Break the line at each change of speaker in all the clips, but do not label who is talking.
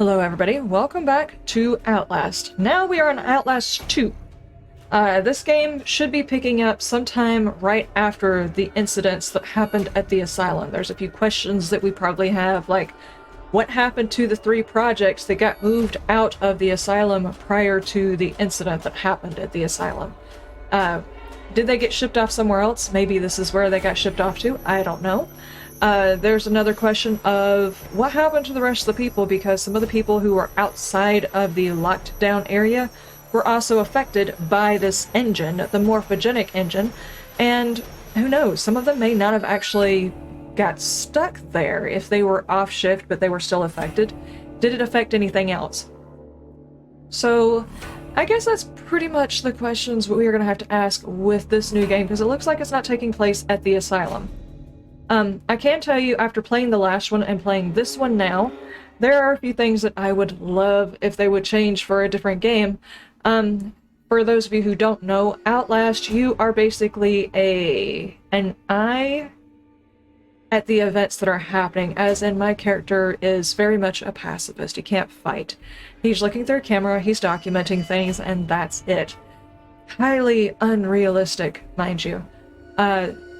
Hello everybody, welcome back to Outlast. Now we are on Outlast 2. This game should be picking up sometime right after the incidents that happened at the asylum. There's a few questions that we probably have, like what happened to the 3 projects that got moved out of the asylum prior to the incident that happened at the asylum? Did they get shipped off somewhere else? Maybe this is where they got shipped off to, I don't know. There's another question of what happened to the rest of the people, because some of the people who were outside of the locked down area were also affected by this engine, the morphogenic engine, and who knows, some of them may not have actually got stuck there if they were off shift but they were still affected. Did it affect anything else? So I guess that's pretty much the questions we are going to have to ask with this new game, because it looks like it's not taking place at the asylum. I can tell you, after playing the last one and playing this one now, there are a few things that I would love if they would change for a different game. For those of you who don't know, Outlast, you are basically an eye at the events that are happening, as in my character is very much a pacifist. He can't fight. He's looking through a camera, he's documenting things, and that's it. Highly unrealistic, mind you.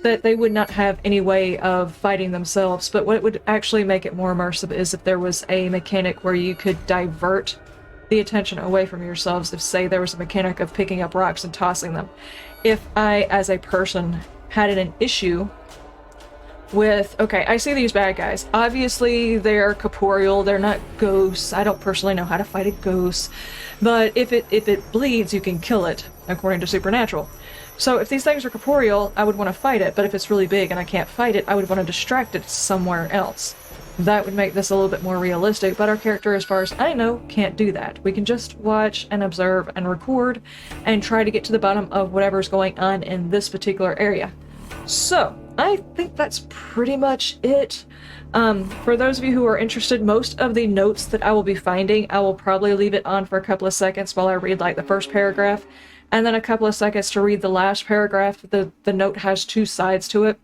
That they would not have any way of fighting themselves, but what would actually make it more immersive is if there was a mechanic where you could divert the attention away from yourselves. If, say, there was a mechanic of picking up rocks and tossing them. If I, as a person, had an issue with, okay, I see these bad guys. Obviously, they're corporeal, they're not ghosts. I don't personally know how to fight a ghost, but if it bleeds, you can kill it, according to Supernatural. So if these things are corporeal, I would want to fight it, but if it's really big and I can't fight it, I would want to distract it somewhere else. That would make this a little bit more realistic, but our character, as far as I know, can't do that. We can just watch and observe and record and try to get to the bottom of whatever's going on in this particular area. So, I think that's pretty much it. For those of you who are interested, most of the notes that I will be finding, I will probably leave it on for a couple of seconds while I read like the first paragraph, and then a couple of seconds to read the last paragraph. The note has 2 sides to it,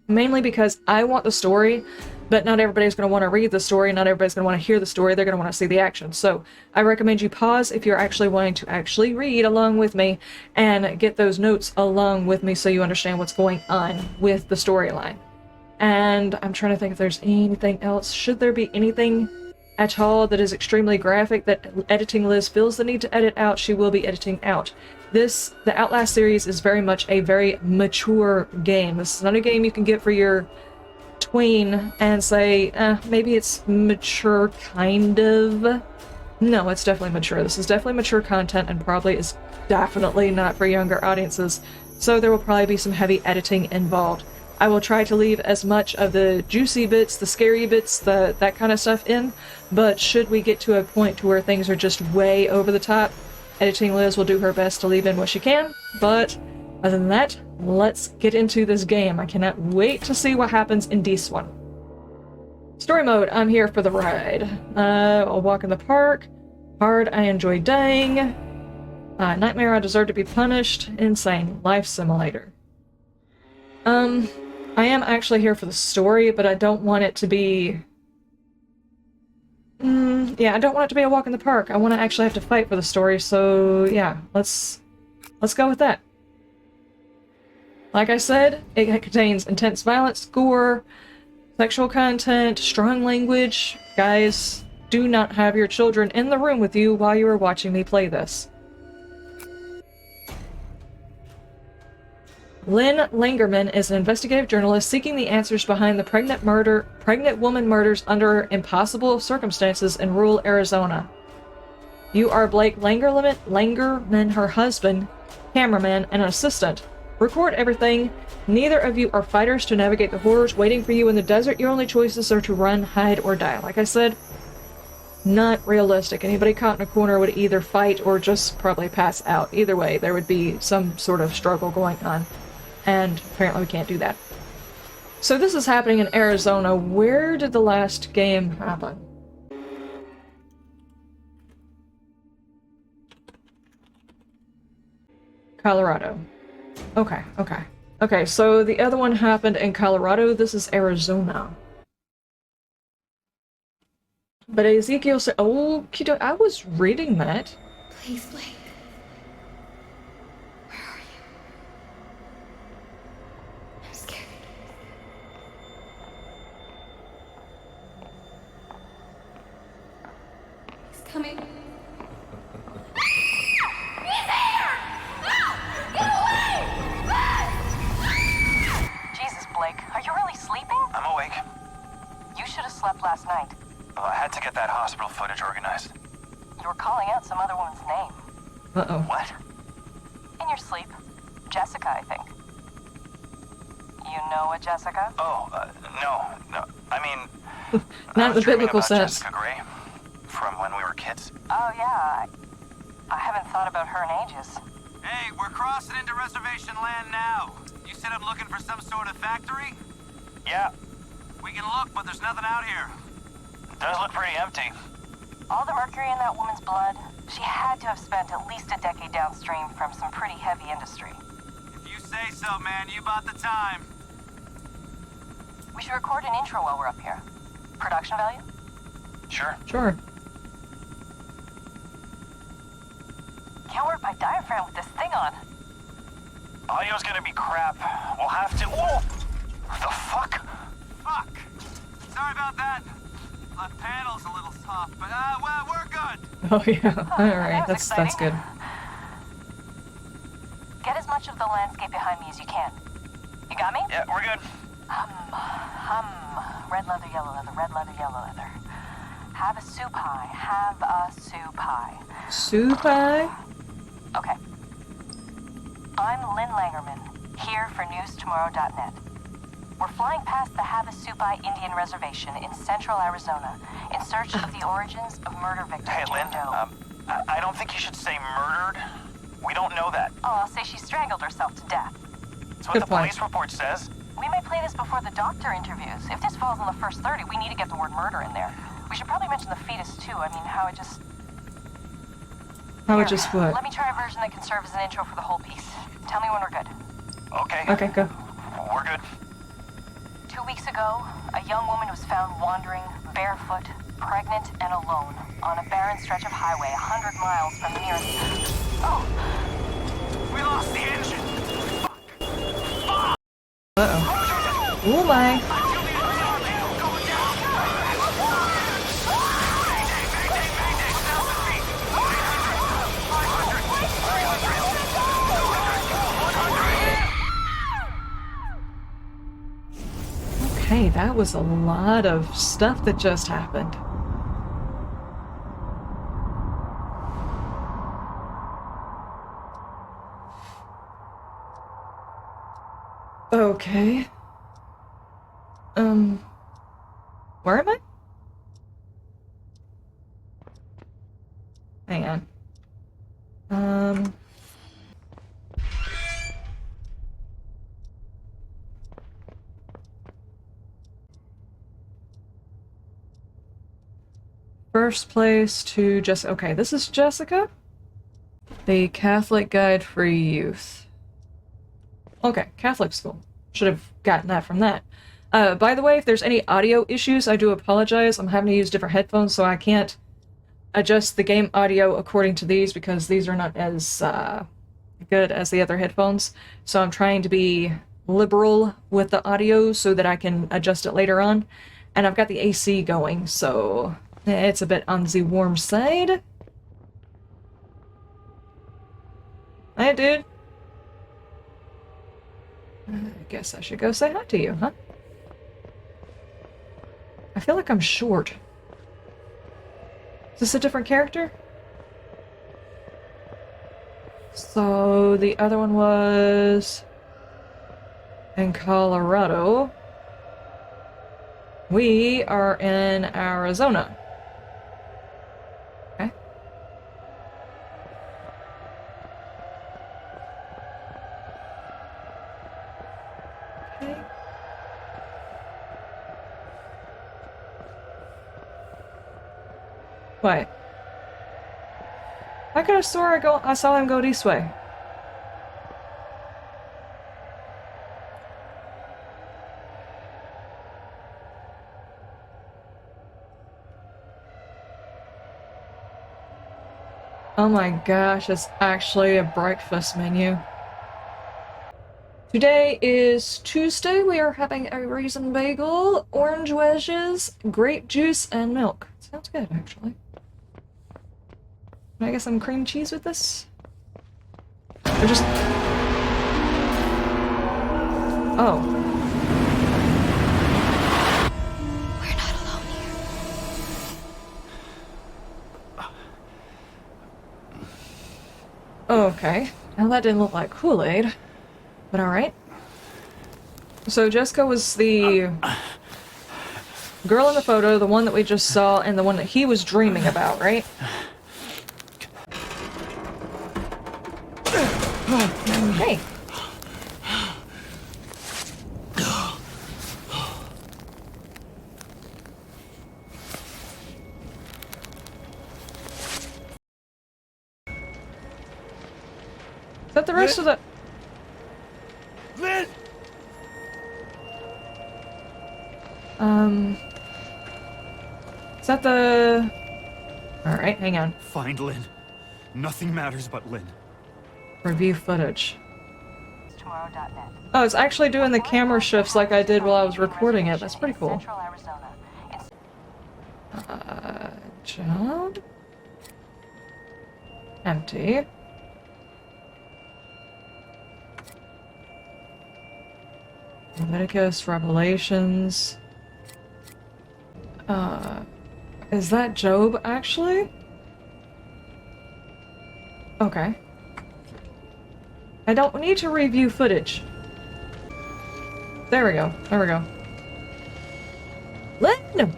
mainly because I want the story, but not everybody's going to want to read the story, not everybody's going to want to hear the story, they're going to want to see the action. So I recommend you pause if you're actually wanting to actually read along with me and get those notes along with me so you understand what's going on with the storyline. And I'm trying to think if there's anything else. Should there be anything at all that is extremely graphic that editing Liz feels the need to edit out, she will be editing out. The Outlast series is very much a very mature game. This is not a game you can get for your tween and say, maybe it's mature, kind of. No, it's definitely mature. This is definitely mature content and probably is definitely not for younger audiences. So there will probably be some heavy editing involved. I will try to leave as much of the juicy bits, the scary bits, that kind of stuff in, but should we get to a point to where things are just way over the top, Editing Liz will do her best to leave in what she can, but other than that, let's get into this game. I cannot wait to see what happens in this one. Story mode, I'm here for the ride. I'll walk in the park. Hard, I enjoy dying. Nightmare, I deserve to be punished. Insane, life simulator. I am actually here for the story, but I don't want it to be... yeah, I don't want it to be a walk in the park. I want to actually have to fight for the story, so yeah, let's go with that. Like I said, it contains intense violence, gore, sexual content, strong language. Guys, do not have your children in the room with you while you are watching me play this. Lynn Langermann is an investigative journalist seeking the answers behind the pregnant woman murders under impossible circumstances in rural Arizona. You are Blake Langermann, her husband, cameraman, and an assistant. Record everything. Neither of you are fighters to navigate the horrors waiting for you in the desert. Your only choices are to run, hide, or die. Like I said, not realistic. Anybody caught in a corner would either fight or just probably pass out. Either way, there would be some sort of struggle going on. And apparently we can't do that. So this is happening in Arizona. Where did the last game happen? Colorado. Okay, so the other one happened in Colorado. This is Arizona. But Ezekiel said, "Oh, kiddo, I was reading that."
Please, Blake. Where are you? I'm scared. He's coming. He's here! Ah! Get away!
Jesus, Blake, are you really sleeping?
I'm awake.
You should have slept last night.
Well, I had to get that hospital footage organized.
You were calling out some other woman's name.
Uh-oh.
What?
In your sleep. Jessica, I think. You know a Jessica?
Oh, no. I mean,
Not
I
in
was
the
dreaming
biblical
about
sense.
Jessica Gray from when we were kids.
Oh, yeah. I haven't thought about her in ages.
Hey, we're crossing into reservation land now. You said I'm looking for some sort of factory?
Yeah,
We can look, but there's nothing out here.
it does look pretty empty.
All the mercury in that woman's blood, she had to have spent at least a decade downstream from some pretty heavy industry.
If you say so, man, you bought the time.
We should record an intro while we're up here. Production value?
Sure.
Sure.
Can't work my diaphragm with this thing on.
Audio's gonna be crap. We'll have to... Whoa! The fuck?
Fuck. Sorry about that. Left panel's a little soft, but well, we're good.
Oh yeah. All right.
That was
That's good.
exciting. Get as much of the landscape behind me as you can. You got me?
Yeah, we're good.
Red leather, yellow leather, red leather, yellow leather. Have a soup pie, have a soup pie.
Soup pie?
Okay. I'm Lynn Langermann, here for newstomorrow.net. We're flying past the Havasupai Indian Reservation in central Arizona in search of the origins of murder victim
Hey,
Jane
Lynn,
Doe.
I don't think you should say murdered. We don't know that.
Oh, I'll say she strangled herself to death.
It's what
Good
the
point.
police report says.
We may play this before the doctor interviews. If this falls in the first 30, we need to get the word murder in there. We should probably mention the fetus, too. I mean, how it just...
How
Here,
it just what?
Let me try a version that can serve as an intro for the whole piece. Tell me when we're good.
Okay.
Okay, go.
We're good.
2 weeks ago, a young woman was found wandering, barefoot, pregnant, and alone on a barren stretch of highway 100 miles from the nearest... Oh!
We lost the engine.
Uh-oh. Oh my. Okay, that was a lot of stuff that just happened. Okay. Where am I? Hang on. First place to Jessica. Okay, this is Jessica. The Catholic Guide for Youth. Okay, Catholic school. Should have gotten that from that. By the way, if there's any audio issues, I do apologize. I'm having to use different headphones, so I can't adjust the game audio according to these because these are not as good as the other headphones. So I'm trying to be liberal with the audio so that I can adjust it later on. And I've got the AC going, so it's a bit on the warm side. Hi, dude. I guess I should go say hi to you, huh? I feel like I'm short. Is this a different character? So the other one was in Colorado. We are in Arizona. Okay. Okay. What? I could have swore I saw him go this way. Oh my gosh, it's actually a breakfast menu. Today is Tuesday. We are having a raisin bagel, orange wedges, grape juice, and milk. Sounds good, actually. Can I get some cream cheese with this? Or just... Oh.
We're not alone here.
Okay. Now that didn't look like Kool-Aid. But alright. So Jessica was the girl in the photo, the one that we just saw, and the one that he was dreaming about, right? Okay. Is that the rest of the...
Lynn!
Is that the... Alright, hang on.
Find Lynn. Nothing matters but Lynn.
Review footage.
Tomorrow.net.
Oh, it's actually doing the camera shifts like I did while I was recording it. That's pretty cool.
Central Arizona.
Job? Empty. Leviticus, Revelations. Is that Job, actually? Okay. I don't need to review footage. There we go. There we go. Lynn!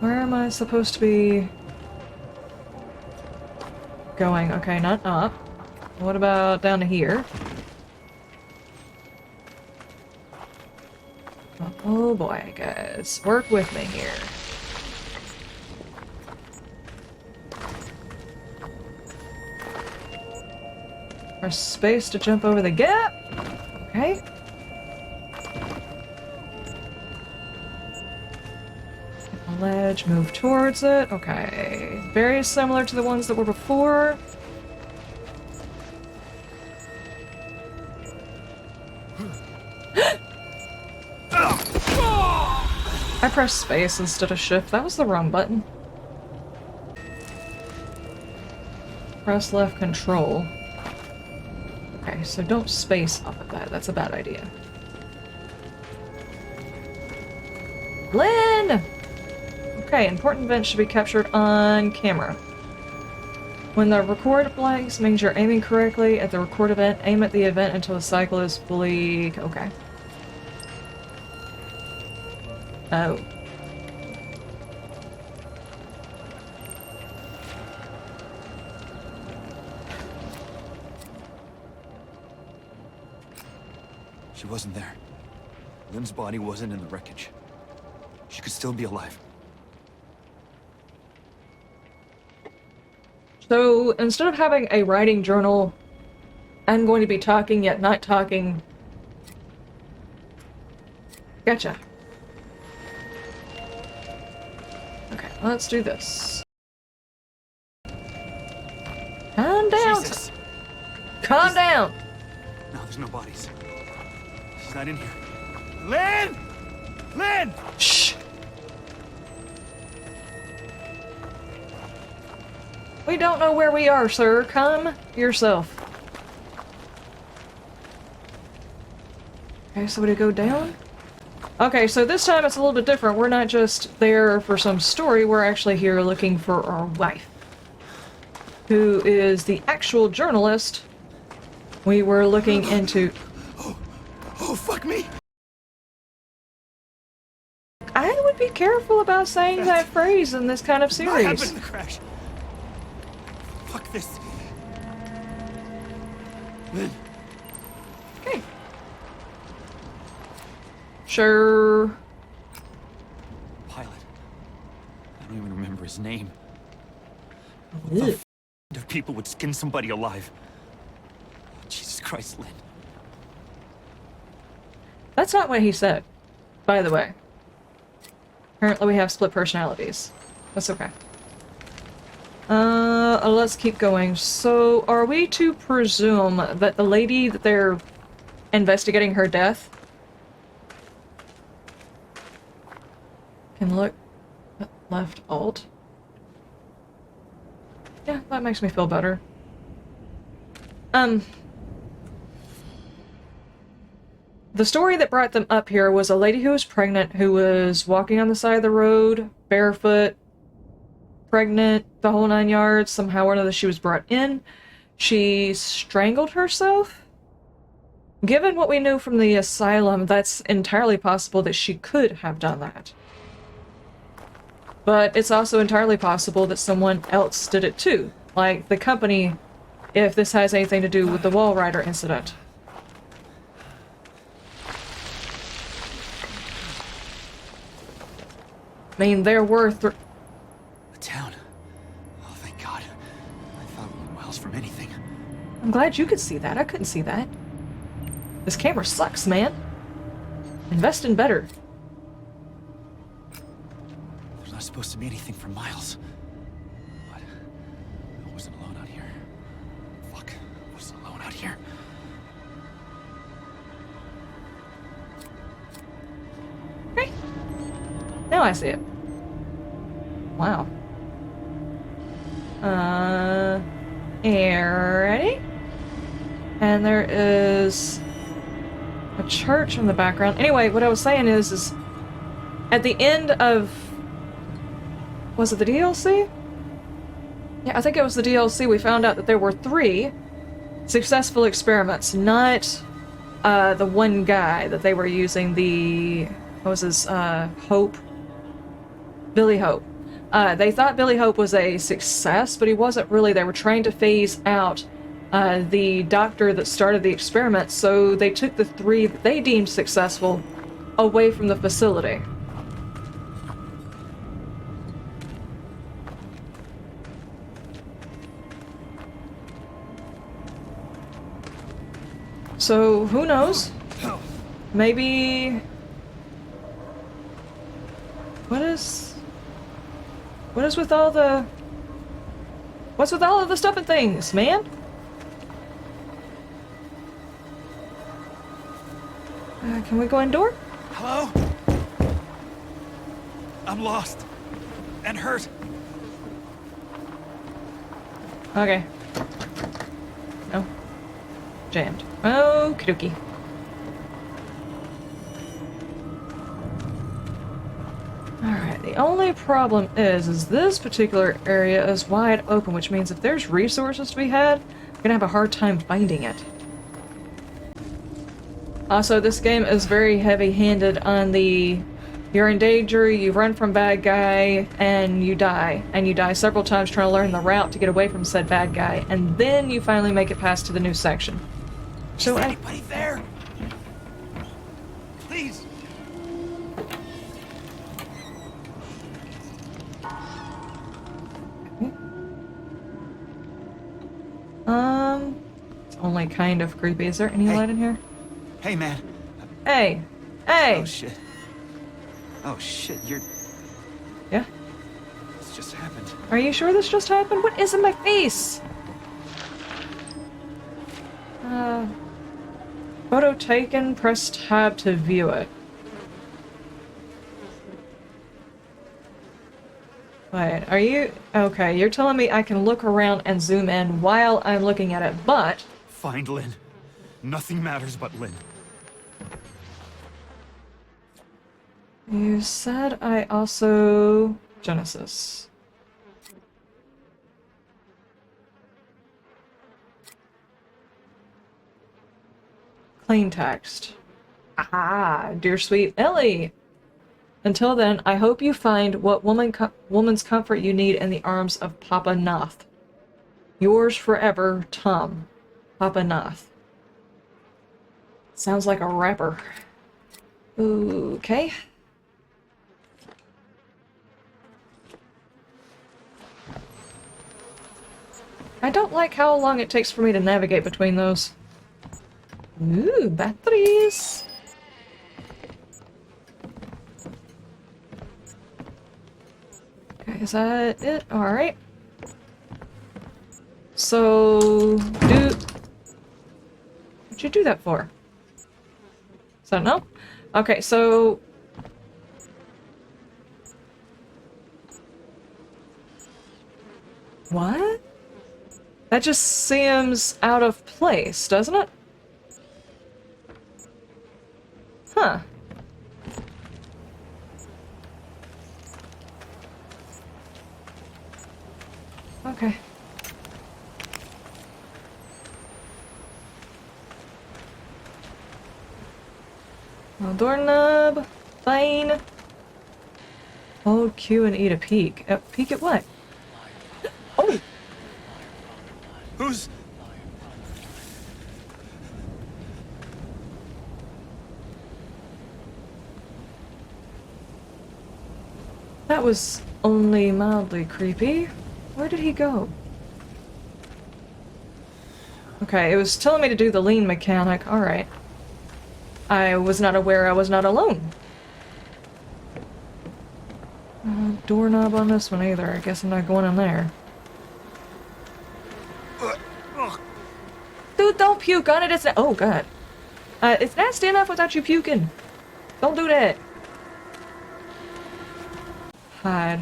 Where am I supposed to be going? Okay, not up. What about down to here? Oh boy, guys. Work with me here. Press space to jump over the gap. Okay. Ledge, move towards it. Okay. Very similar to the ones that were before. I pressed space instead of shift. That was the wrong button. Press left control. Okay, so don't space off of that. That's a bad idea. Lynn! Okay, important event should be captured on camera. When the record blanks means you're aiming correctly at the record event, aim at the event until the cycle is fully... Okay. Oh.
She wasn't there. Lynn's body wasn't in the wreckage. She could still be alive.
So, instead of having a writing journal, I'm going to be talking yet not talking. Gotcha. Okay, let's do this. Calm down!
Jesus.
Calm down!
No, there's no bodies. She's not in here. Lynn! Lynn!
Shh! We don't know where we are, sir. Calm yourself. Okay, so we go down? Okay, so this time it's a little bit different. We're not just there for some story, we're actually here looking for our wife, who is the actual journalist we were looking into.
Oh, fuck me!
I would be careful about saying that phrase in this kind of
What happened
series.
in the crash? Fuck this. Lynn.
Okay. Sure.
Pilot. I don't even remember his name.
Ugh.
The f of people would skin somebody alive. Jesus Christ, Lynn.
That's not what he said, by the way. Apparently we have split personalities. That's okay. Let's keep going. So, are we to presume that the lady that they're investigating her death can look left alt? Yeah, that makes me feel better. The story that brought them up here was a lady who was pregnant, who was walking on the side of the road, barefoot, pregnant, the whole 9 yards. Somehow or another she was brought in. She strangled herself. Given what we knew from the asylum, that's entirely possible that she could have done that. But it's also entirely possible that someone else did it too. Like the company, if this has anything to do with the Wall Rider incident. I mean, there were
The town. Oh, thank God. I thought we were miles from anything.
I'm glad you could see that. I couldn't see that. This camera sucks, man. Invest in better.
There's not supposed to be anything for miles. But I wasn't alone out here. Fuck, I wasn't alone out here.
Okay. Now I see it. Wow. Ready? And there is a church in the background. Anyway, what I was saying is at the end of... Was it the DLC? Yeah, I think it was the DLC. We found out that there were 3 successful experiments, not the one guy that they were using, the... What was his, Hope? Billy Hope. They thought Billy Hope was a success, but he wasn't really. They were trying to phase out the doctor that started the experiment, so they took the 3 that they deemed successful away from the facility. So, who knows? Maybe... What is with all the... What's with all of the stuff and things, man? Can we go indoor?
Hello? I'm lost. And hurt.
Okay. No. Jammed. Okie dokie. Alright, the only problem is this particular area is wide open, which means if there's resources to be had, I'm gonna have a hard time finding it. Also, this game is very heavy-handed on the... You're in danger, you run from bad guy, and you die. And you die several times trying to learn the route to get away from said bad guy, and then you finally make it past to the new section. So
Is anybody there? Please.
It's only kind of creepy. Is there any light in here?
Hey, man.
Hey! Hey!
Oh, shit. Oh, shit, you're...
Yeah?
This just happened.
Are you sure this just happened? What is in my face? Photo taken, press tab to view it. Wait, are you... Okay, you're telling me I can look around and zoom in while I'm looking at it, but...
Find Lynn. Nothing matters but Lynn.
You said I also... Genesis. Plain text. Ah, dear sweet Ellie. Until then, I hope you find what woman's comfort you need in the arms of Papa Knoth. Yours forever, Tom. Papa Knoth. Sounds like a rapper. Okay. I don't like how long it takes for me to navigate between those. Ooh, batteries. Okay, is that it? Alright. So, what'd you do that for? Is that no? Okay, so... What? That just seems out of place, doesn't it? Huh. Okay. No doorknob. Fine. Hold Q and E to peek. Peek at what? Oh!
Who's...
That was only mildly creepy. Where did he go? Okay, it was telling me to do the lean mechanic. Alright. I was not aware I was not alone. Doorknob on this one either. I guess I'm not going in there. Dude, don't puke on it. It's oh god. It's nasty enough without you puking. Don't do that. Hide.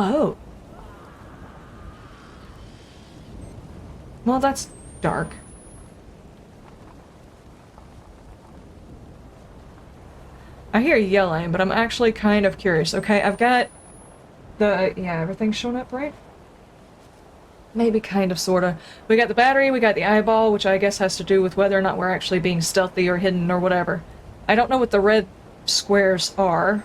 Oh. Well, that's dark. I hear yelling, but I'm actually kind of curious. Okay, I've got the... yeah, everything's showing up, right? Maybe kind of, sorta. We got the battery, we got the eyeball, which I guess has to do with whether or not we're actually being stealthy or hidden or whatever. I don't know what the red squares are.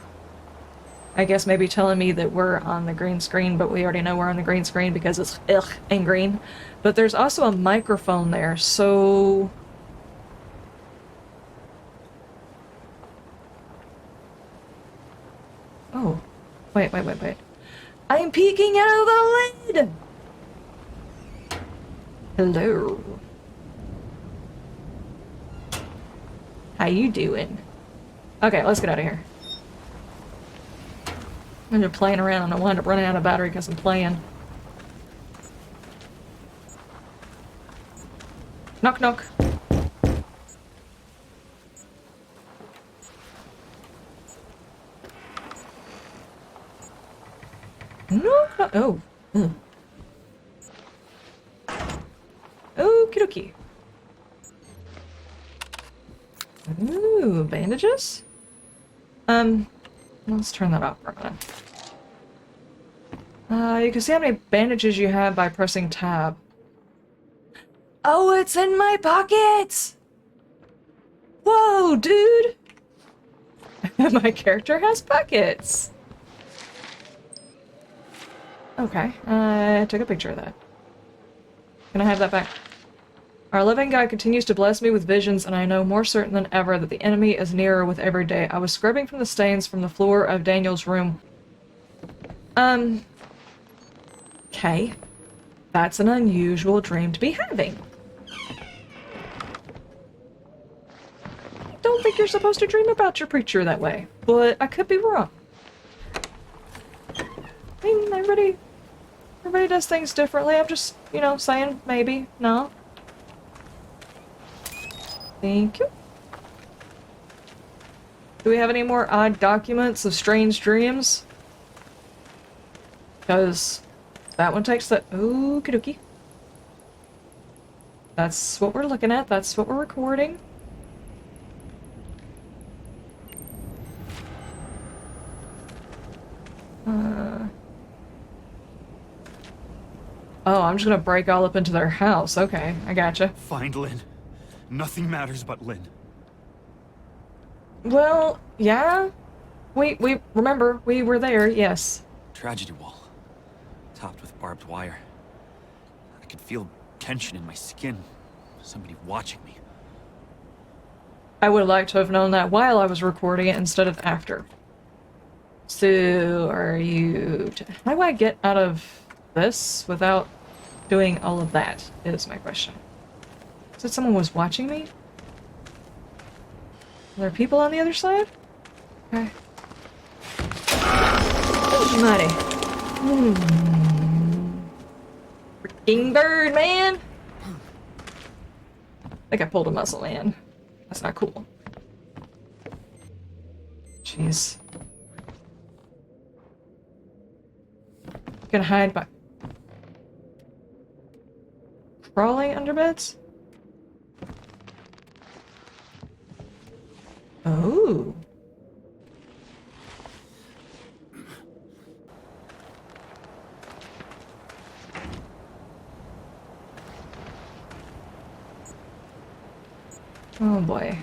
I guess maybe telling me that we're on the green screen, but we already know we're on the green screen because it's ugh and green. But there's also a microphone there, so... Oh. Wait. I'm peeking out of the lid! Hello. How you doing? Okay, let's get out of here. I'm just playing around and I wound up running out of battery because I'm playing. Knock knock. No, no, oh. Okie dokie. Ooh, bandages? Let's turn that off for a minute. You can see how many bandages you have by pressing tab. Oh, it's in my pockets! Whoa, dude! My character has pockets! Okay, I took a picture of that. Can I have that back? Our living God continues to bless me with visions, and I know more certain than ever that the enemy is nearer with every day. I was scrubbing from the stains from the floor of Daniel's room. Okay. That's an unusual dream to be having. I don't think you're supposed to dream about your preacher that way, but I could be wrong. I mean, everybody does things differently. I'm just, you know, saying maybe, no. Thank you. Do we have any more odd documents of strange dreams? Because that one takes the... Okie dokie. That's what we're looking at. That's what we're recording. Oh, I'm just gonna break all up into their house. Okay, I gotcha.
Find Lynn. Nothing matters but Lynn.
Well, yeah. We remember, we were there, yes.
Tragedy wall. Topped with barbed wire. I could feel tension in my skin. Somebody watching me.
I would like to have known that while I was recording it instead of after. So, are you... How do I get out of this without doing all of that, is my question. Said someone was watching me? there people on the other side? Okay. Oh, mighty. Freaking bird, man! I think I pulled a muscle, man. That's not cool. Jeez. Gonna hide by... crawling under beds? Oh. Oh boy.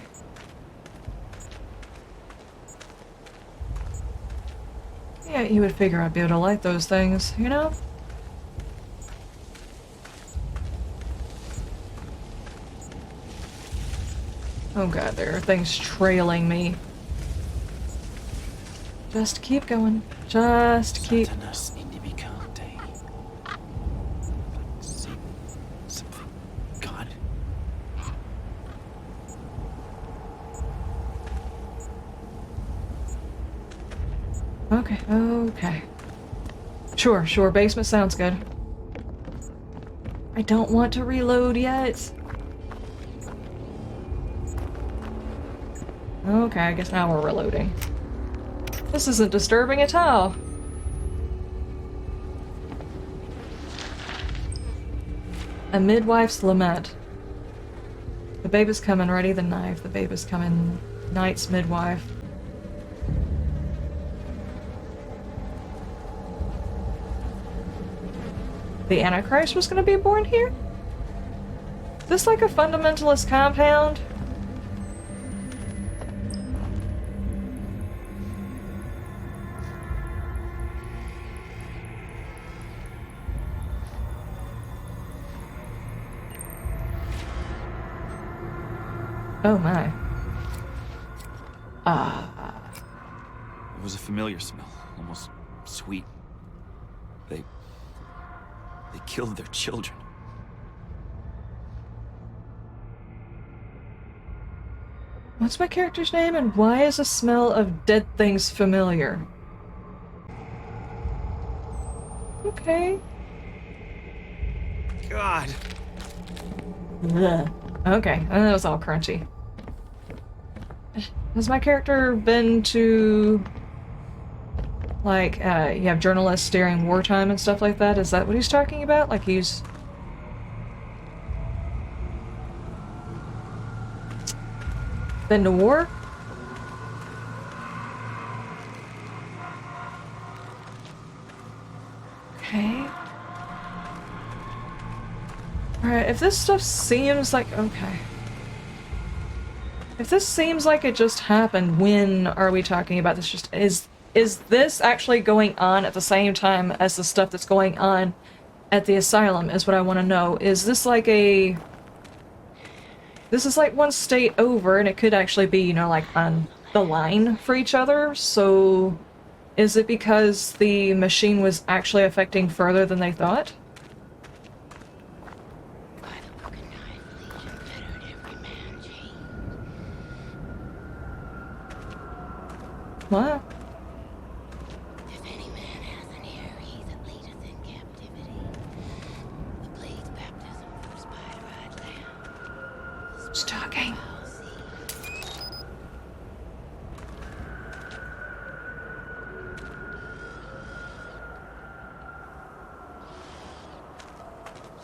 Yeah, you would figure I'd be able to light those things, you know? Oh god, there are things trailing me. Just keep going. Just keep...
God.
Okay, okay. Sure, sure, basement sounds good. I don't want to reload yet. Okay, I guess now we're reloading. This isn't disturbing at all. A midwife's lament. The babe is coming, ready the knife. The babe is coming, knight's midwife. The Antichrist was gonna be born here? Is this like a fundamentalist compound? Oh my.
It was a familiar smell, almost sweet. They killed their children.
What's my character's name and why is the smell of dead things familiar? Okay.
God.
Ugh. Okay, that was all crunchy. Has my character been to, like, you have journalists during wartime and stuff like that? Is that what he's talking about? Like he's... been to war? Okay. Alright, if this stuff seems like... okay. If this seems like it just happened, when are we talking about this? Just is this actually going on at the same time as the stuff that's going on at the asylum, is what I want to know. Is this like a... this is like one state over, and it could actually be, you know, like on the line for each other, so... is it because the machine was actually affecting further than they thought? What?
If any man has an ear, he that leadeth in captivity. The blade's baptism for spider-eyed lamb.
Who's talking?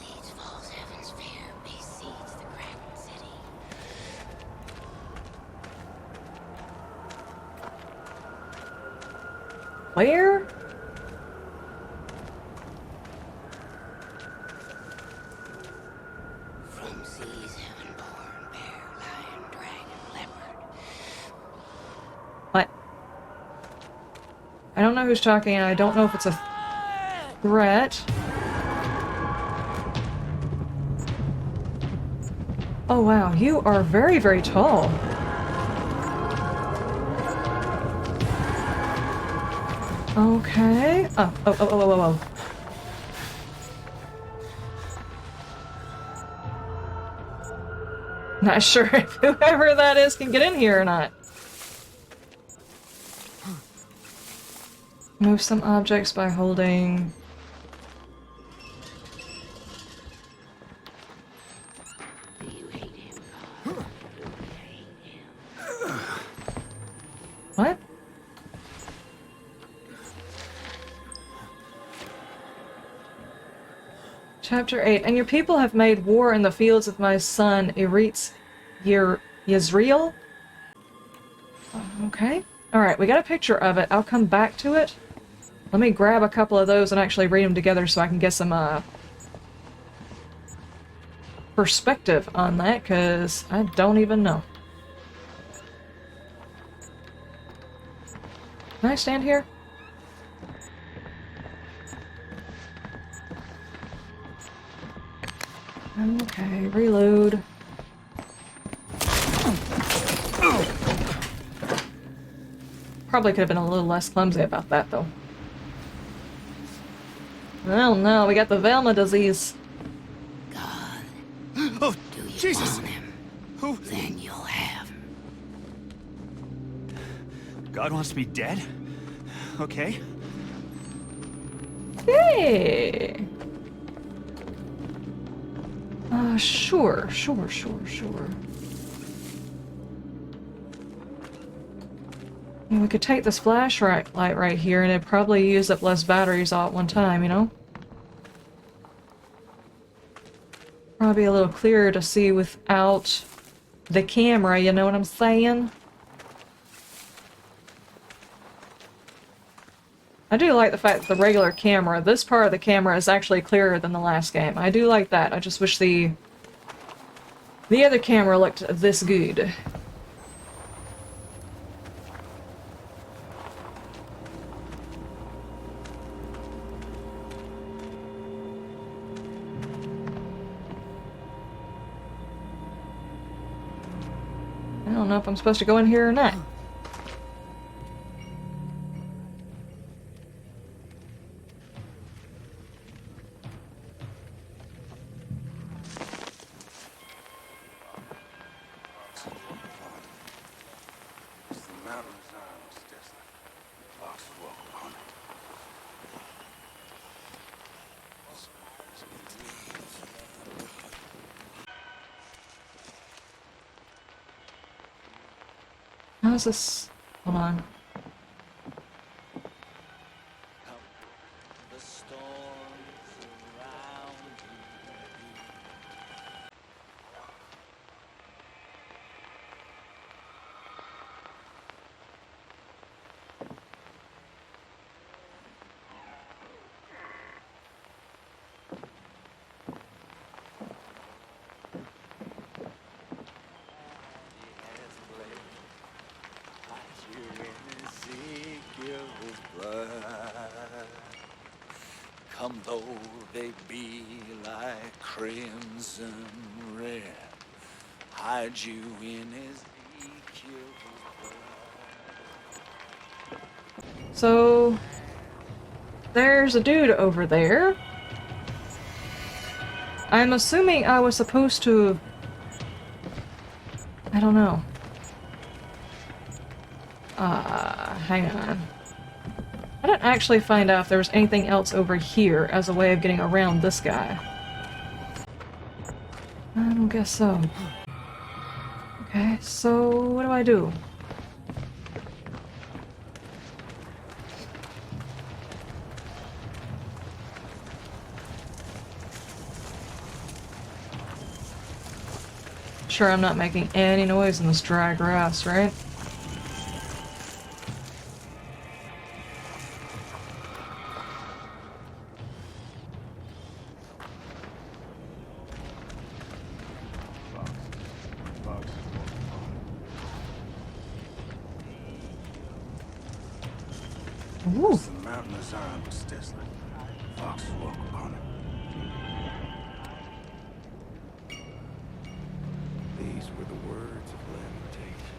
Leads false heaven's fear, besieges the cracked city.
Where?
From seas heaven-born, bear, lion, dragon, leopard.
What? I don't know who's talking, and I don't know if it's a threat. Oh wow, you are very, very tall. Okay. Oh. Not sure if whoever that is can get in here or not. Move some objects by holding... What? Chapter 8. And your people have made war in the fields of my son, Eretz Yisrael? Okay. Alright, we got a picture of it. I'll come back to it. Let me grab a couple of those and actually read them together so I can get some, perspective on that, because I don't even know. Can I stand here? Okay, reload. Probably could have been a little less clumsy about that, though. Oh no, we got the Velma disease.
God,
Oh,
do you
Jesus!
want him?
Who?
Then you'll have him.
God wants me dead? Okay.
Hey! Sure. Yeah, we could take this flashlight right here and it'd probably use up less batteries all at one time, you know? Probably a little clearer to see without the camera, you know what I'm saying? I do like the fact that the regular camera, this part of the camera is actually clearer than the last game. I do like that. I just wish the other camera looked this good. I don't know if I'm supposed to go in here or not. How's this? Hold on.
The storms around you. Come though they be like crimson red, hide you in Ezekiel's blood.
So there's a dude over there. I'm assuming I was supposed to... I don't know. Hang on. I didn't actually find out if there was anything else over here as a way of getting around this guy. I don't guess so. Okay, so what do I do? Sure, I'm not making any noise in this dry grass, right? Ooh.
The mountain of Zion was desolate. Foxes walk upon it. These were the words of lamentation.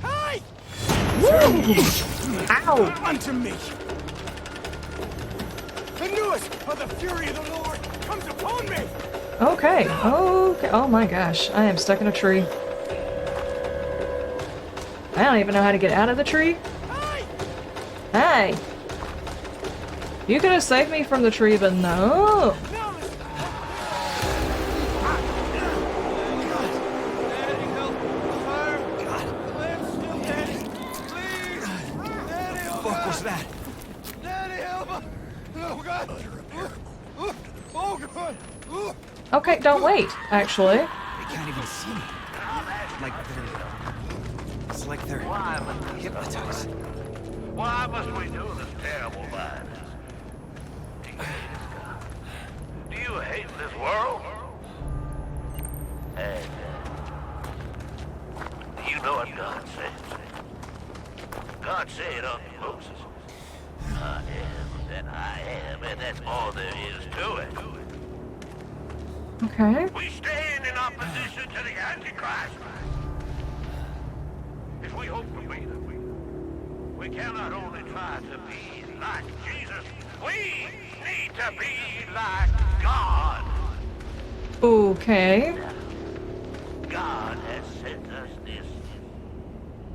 Hey!
Ow!
Unto me! The newest of the fury of the Lord comes upon me!
Okay, okay. Oh my gosh, I am stuck in a tree. I don't even know how to get out of the tree. Hey! You could have saved me from the tree, but no!
What was that?
Daddy, help us! Oh, God! Oh, God!
Okay, don't wait, actually.
They can't even see me. It's like they're hypnotized.
Why must we do this terrible violence? Do you hate us, God? Do you hate this world? And you know what God said? God said unto Moses, I am that I am, and that's all there is to it.
Okay.
We stand in opposition to the Antichrist. If we hope to be them, we cannot only try to be like Jesus, we need to be like God.
Okay.
God has sent us this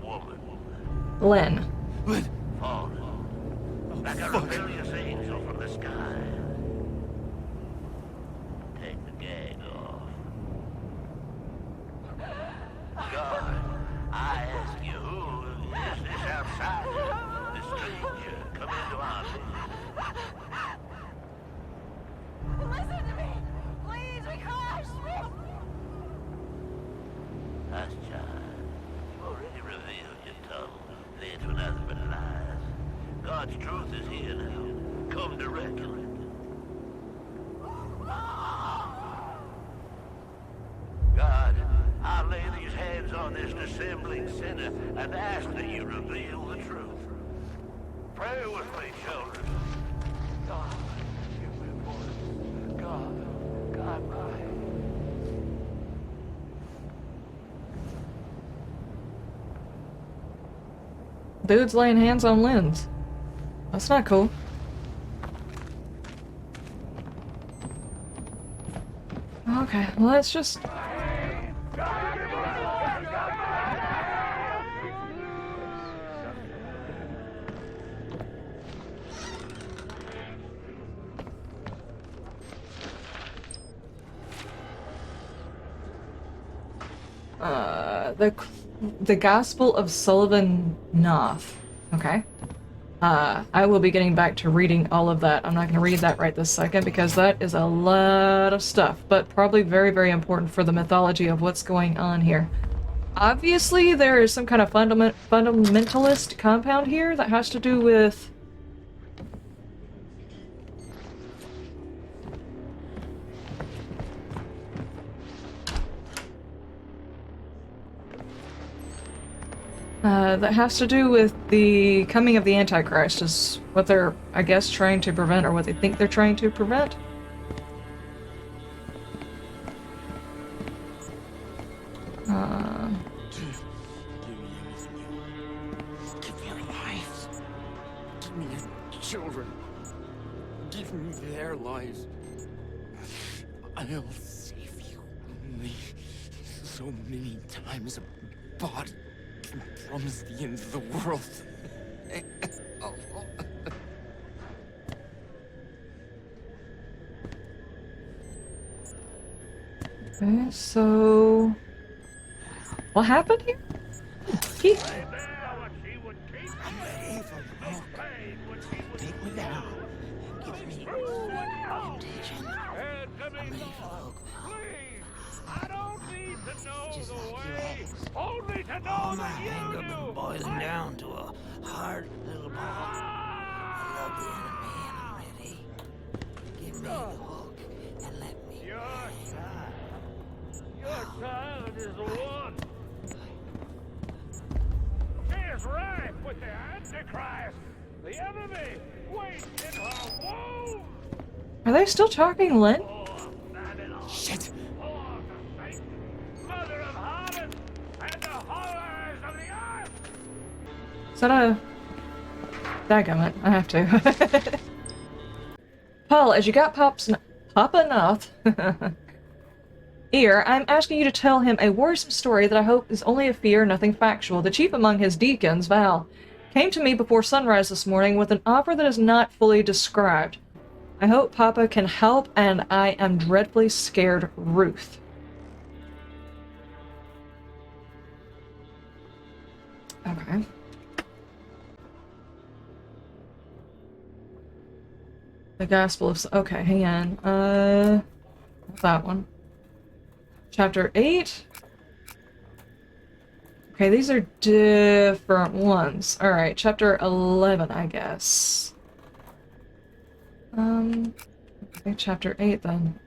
woman,
Lynn.
fallen, like a rebellious angel from the sky. Take the gag off. God, I ask you, who is this outsider, this stranger, come into our midst?
Listen to me! Please, we crashed!
Us, child, you've already revealed your tongue. It's for nothing but lies. God's truth is here now. Come to reckon. God, I lay these hands on this dissembling sinner and ask that you reveal the truth. Pray with me, children. God, give me a voice. God, God, my.
Dude's laying hands on Lynn's. That's not cool. Okay, let's just... the Gospel of Sullivan Knoth. Okay. I will be getting back to reading all of that. I'm not going to read that right this second because that is a lot of stuff, but probably very, very important for the mythology of what's going on here. Obviously, there is some kind of fundamentalist compound here that has to do with... that has to do with the coming of the Antichrist, is what they're, I guess, trying to prevent, or what they think they're trying to prevent.
Give me your lives. Give me your children. Give me their lives. I'll save you. Only so many times a body can promise the end of the world.
Okay, so... what happened here? He...
Take me down. Give me temptation. I'm ready for Oakville.
I don't need to know
Just
the
like your
way,
ex.
only to know
All my
that you
anger
do.
been boiling down to a hard little ball. I love the enemy and I'm ready. Give me the hook and let me
Your child is one. She is ripe with the Antichrist, the enemy, waits in her womb.
Are they still talking, Lynn?
Shit!
Mother of harlots and the horrors of the earth.
Is that a... Daggum, I have to. Paul, as you got Papa Knoth ear, I'm asking you to tell him a worrisome story that I hope is only a fear, nothing factual. The chief among his deacons, Val, came to me before sunrise this morning with an offer that is not fully described. I hope Papa can help, and I am dreadfully scared, Ruth. Okay. The Gospel of... Okay, hang on. That one. Chapter 8? Okay, these are different ones. Alright, chapter 11, I guess. Okay, chapter 8 then.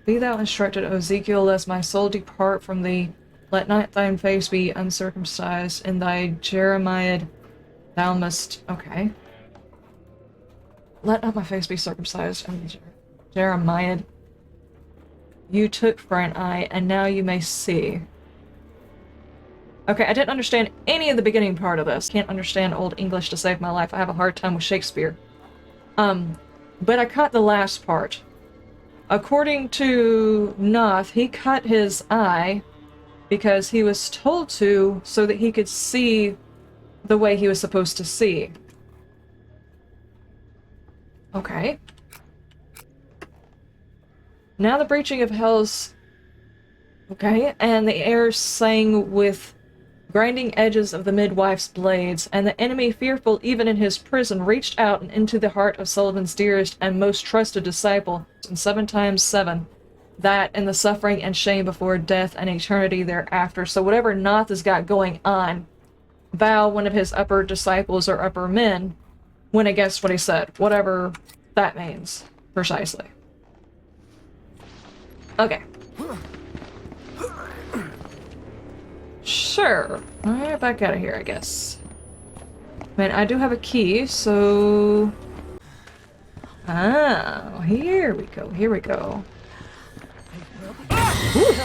Be thou instructed, O Ezekiel, lest my soul depart from thee. Let not thine face be uncircumcised. In thy Jeremiah thou must... Okay. Let not my face be circumcised. Jeremiah, you took for an eye, and now you may see. Okay, I didn't understand any of the beginning part of this. Can't understand Old English to save my life. I have a hard time with Shakespeare. But I caught the last part. According to Knoth, he cut his eye because he was told to so that he could see the way he was supposed to see. Okay. Now the breaching of hell's... Okay, and the air sang with grinding edges of the midwife's blades, and the enemy, fearful even in his prison, reached out and into the heart of Sullivan's dearest and most trusted disciple, and 7 times 7, that and the suffering and shame before death and eternity thereafter. So whatever Knoth has got going on, Val, one of his upper disciples or upper men, went against what he said, whatever that means, precisely. Okay. Sure. Alright, back out of here, I guess. Man, I do have a key, so... Oh, here we go, here we go. Ooh.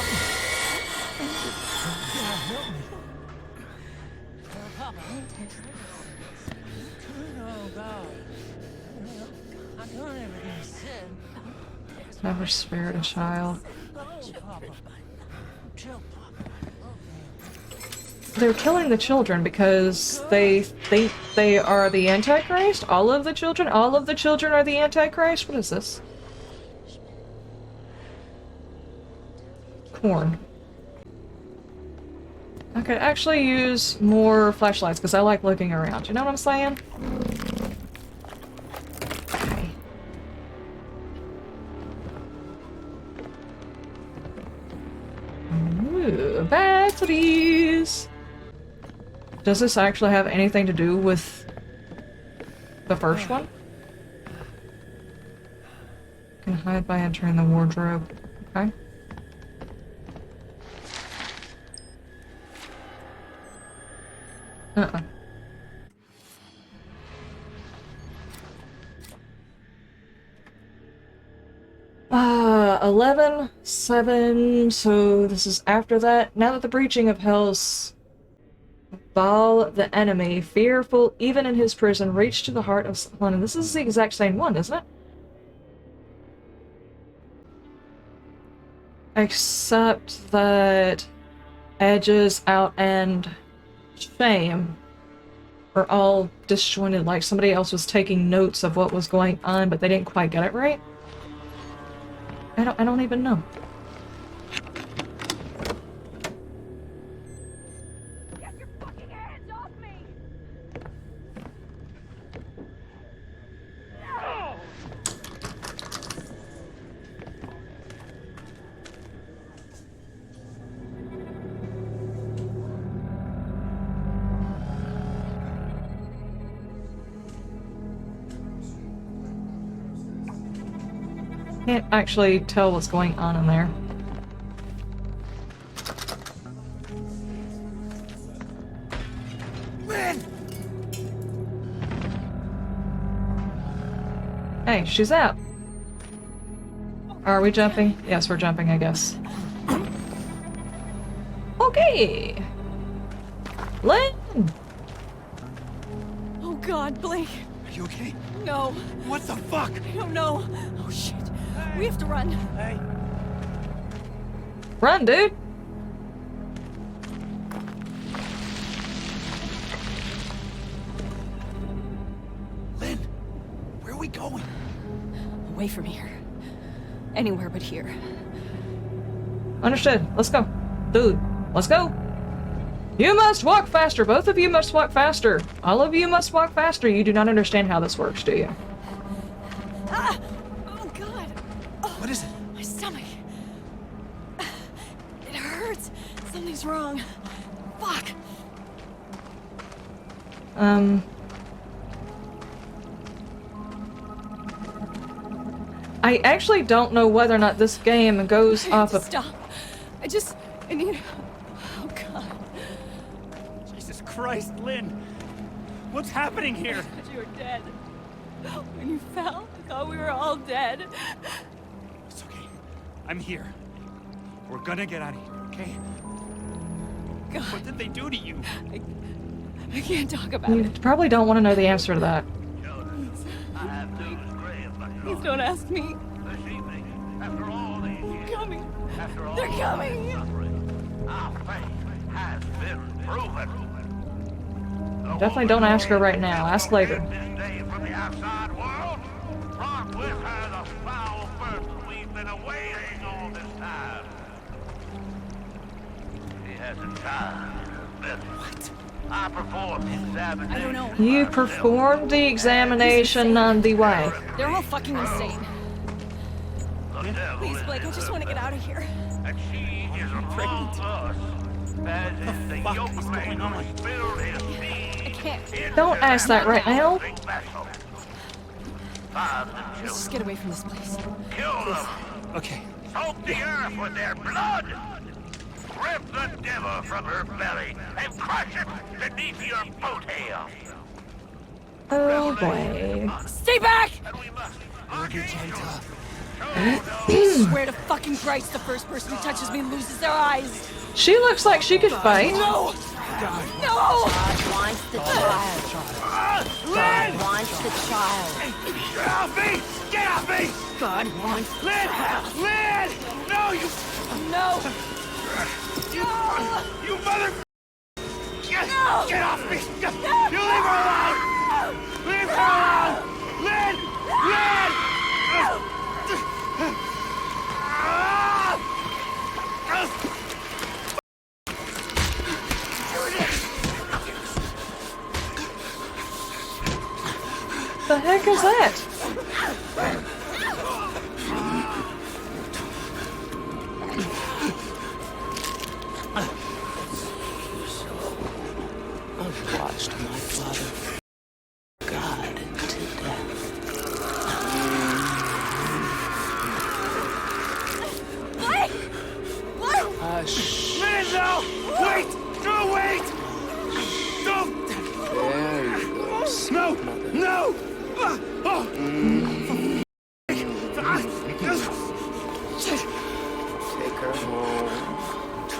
Never spared a child. They're killing the children because they think they are the Antichrist? All of the children? All of the children are the Antichrist? What is this? Corn. I could actually use more flashlights because I like looking around. You know what I'm saying? Okay. Ooh, batteries! Does this actually have anything to do with the first one? Can hide by entering the wardrobe. Okay. Uh-uh. Ah, 11, 7, so this is after that. Now that the breaching of hell's Baal, the enemy, fearful even in his prison, reached to the heart of Lynn. This is the exact same one, isn't it? Except that edges, out, and shame are all disjointed, like somebody else was taking notes of what was going on, but they didn't quite get it right. I don't even know.
Get your fucking hands off me! No!
Can't actually tell what's going on in there.
Lynn!
Hey, she's out. Are we jumping? Yes, we're jumping, I guess. Okay! Lynn!
Oh God, Blake.
Are you okay?
No,
What the fuck?
I don't know. Oh shit.
We have to run.
Hey.
Run, dude!
Lynn, where are we going?
Away from here. Anywhere but here.
Understood. Let's go. Dude, let's go. You must walk faster. Both of you must walk faster. All of you must walk faster. You do not understand how this works, do you?
Ah! Oh, God. Oh,
What is it?
my stomach. It hurts. Something's wrong. Fuck.
I actually don't know whether or not this game goes off of...
Stop. I need... Oh, God.
Jesus Christ, Lynn! What's happening here?
I thought you were dead. When you fell, I thought we were all dead.
It's okay. I'm here. We're gonna get out of here, okay?
God,
What did they do to you?
I can't talk about
You
it.
probably don't want to know the answer to that.
I have news, Graham, but
Please don't ask me.
this evening, after all these years,
Coming.
after all
They're
this
coming.
suffering, our faith has been proven.
Definitely don't ask her right now. Ask later.
This day from the outside world, brought with her the foul burden we've been awaiting all this time. She has a child. What? I performed the examination.
I don't know.
You performed the examination on the wife.
They're all fucking insane.
The devil
Please,
is
Blake, I just want to get out of here.
and she is among us. As is the
fuck
yoke
is going
man
on?
who spilled his
I
seed
can't.
into
Don't ask that right now.
the vessel. Fathers and
Let's just
children,
get away from this place.
kill them.
Okay.
Soak the earth with their blood. Rip the devil from her belly and crush it beneath your boat hail.
Oh boy.
Stay back!
And we must
Swear to fucking Christ, the first person who touches me loses their eyes.
She looks like she could fight.
No! No!
God wants the child. God wants the child.
Get off me! Get off me!
God wants
Lynn! Lynn! No, you
No!
you mother!
No!
Get off me! You leave her alone! Leave her alone! Lynn! Lynn!
The heck is that?
I've watched my father God to death.
Blake! Blake!
Hush.
Lynn, no! Wait! No, wait! Don't!
There you go.
No! No!
Take her home.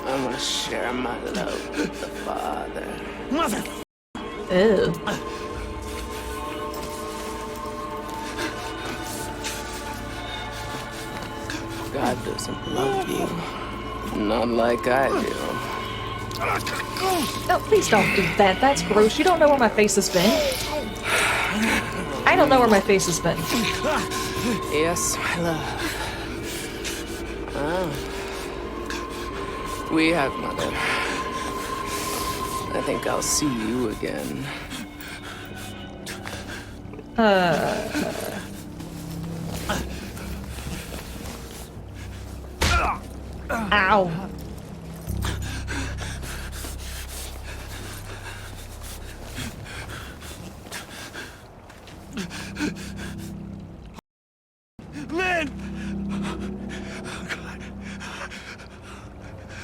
I'm gonna share my love with the Father.
Mother!
Ew.
God doesn't love you. Not like I do.
No, please don't do that. That's gross. You don't know where my face has been. I don't know where my face has been.
Yes, my love. Ah. We have, Mother. I think I'll see you again.
Ow.
Lynn!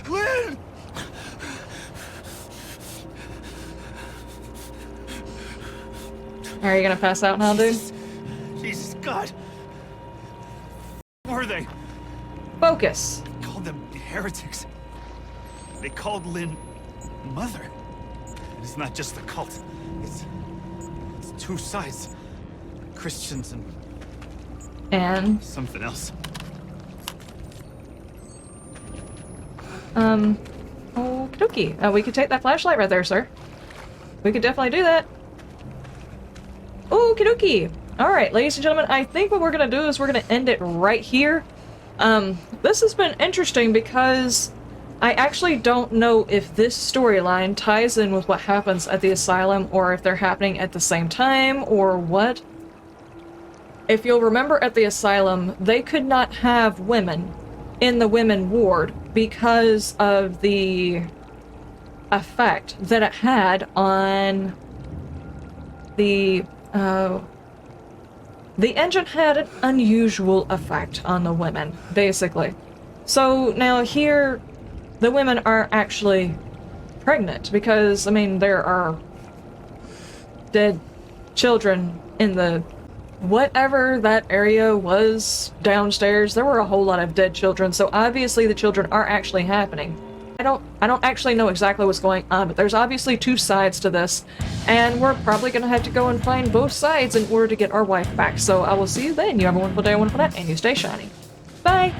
Lynn!
Are you gonna pass out now, dude?
Jesus, God! Were they?
Focus.
Called them heretics. They called Lynn Mother. And it's not just the cult. It's two sides. Christians and
And
something else.
Okie dokie. We could take that flashlight right there, sir. We could definitely do that. Okie dokie. Alright, ladies and gentlemen, I think what we're gonna do is we're gonna end it right here. This has been interesting because I actually don't know if this storyline ties in with what happens at the asylum or if they're happening at the same time or what. If you'll remember at the asylum, they could not have women in the women ward because of the effect that it had on the engine had an unusual effect on the women, basically. So now here, the women are actually pregnant because, I mean, there are dead children in the whatever that area was downstairs. There were a whole lot of dead children, so obviously the children are actually happening. I don't actually know exactly what's going on, but there's obviously two sides to this, and we're probably gonna have to go and find both sides in order to get our wife back. So I will see you then. You have a wonderful day, a wonderful night, and you stay shiny. Bye!